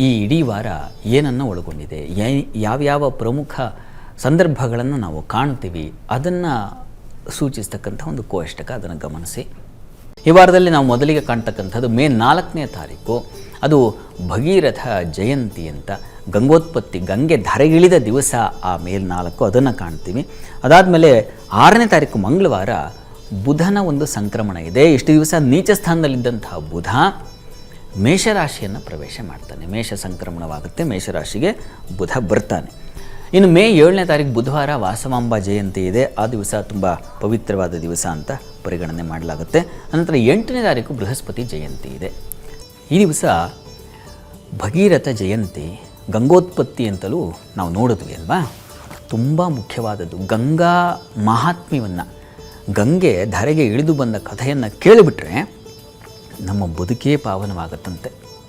ಈ ಇಡೀ ವಾರ ಏನನ್ನು ಒಳಗೊಂಡಿದೆ, ಯಾವ್ಯಾವ ಪ್ರಮುಖ ಸಂದರ್ಭಗಳನ್ನು ನಾವು ಕಾಣ್ತೀವಿ ಅದನ್ನು ಸೂಚಿಸ್ತಕ್ಕಂಥ ಒಂದು ಕೋಷ್ಟಕ, ಅದನ್ನು ಗಮನಿಸಿ. ಈ ವಾರದಲ್ಲಿ ನಾವು ಮೊದಲಿಗೆ ಕಾಣ್ತಕ್ಕಂಥದ್ದು ಮೇ 4ನೇ ತಾರೀಕು. ಅದು ಭಗೀರಥ ಜಯಂತಿ ಅಂತ, ಗಂಗೋತ್ಪತ್ತಿ, ಗಂಗೆ ಧರೆಗಿಳಿದ ದಿವಸ ಆ ಮೇ 4 ಅದನ್ನು ಕಾಣ್ತೀವಿ. ಅದಾದಮೇಲೆ 6ನೇ ತಾರೀಕು ಮಂಗಳವಾರ ಬುಧನ ಒಂದು ಸಂಕ್ರಮಣ ಇದೆ. ಇಷ್ಟು ದಿವಸ ನೀಚ ಸ್ಥಾನದಲ್ಲಿದ್ದಂತಹ ಬುಧ ಮೇಷರಾಶಿಯನ್ನು ಪ್ರವೇಶ ಮಾಡ್ತಾನೆ, ಮೇಷ ಸಂಕ್ರಮಣವಾಗುತ್ತೆ, ಮೇಷರಾಶಿಗೆ ಬುಧ ಬರ್ತಾನೆ. ಇನ್ನು ಮೇ 7ನೇ ತಾರೀಕು ಬುಧವಾರ ವಾಸವಾಂಬ ಜಯಂತಿ ಇದೆ. ಆ ದಿವಸ ತುಂಬ ಪವಿತ್ರವಾದ ದಿವಸ ಅಂತ ಪರಿಗಣನೆ ಮಾಡಲಾಗುತ್ತೆ. ಅನಂತರ 8ನೇ ತಾರೀಕು ಬೃಹಸ್ಪತಿ ಜಯಂತಿ ಇದೆ. ಈ ದಿವಸ ಭಗೀರಥ ಜಯಂತಿ, ಗಂಗೋತ್ಪತ್ತಿ ಅಂತಲೂ ನಾವು ನೋಡಿದ್ವಿ ಅಲ್ವಾ. ತುಂಬ ಮುಖ್ಯವಾದದ್ದು. ಗಂಗಾ ಮಹಾತ್ಮ್ಯವನ್ನು, ಗಂಗೆ ಧರೆಗೆ ಇಳಿದು ಬಂದ ಕಥೆಯನ್ನು ಕೇಳಿಬಿಟ್ರೆ ನಮ್ಮ ಬದುಕೇ ಪಾವನವಾಗುತ್ತಂತೆ.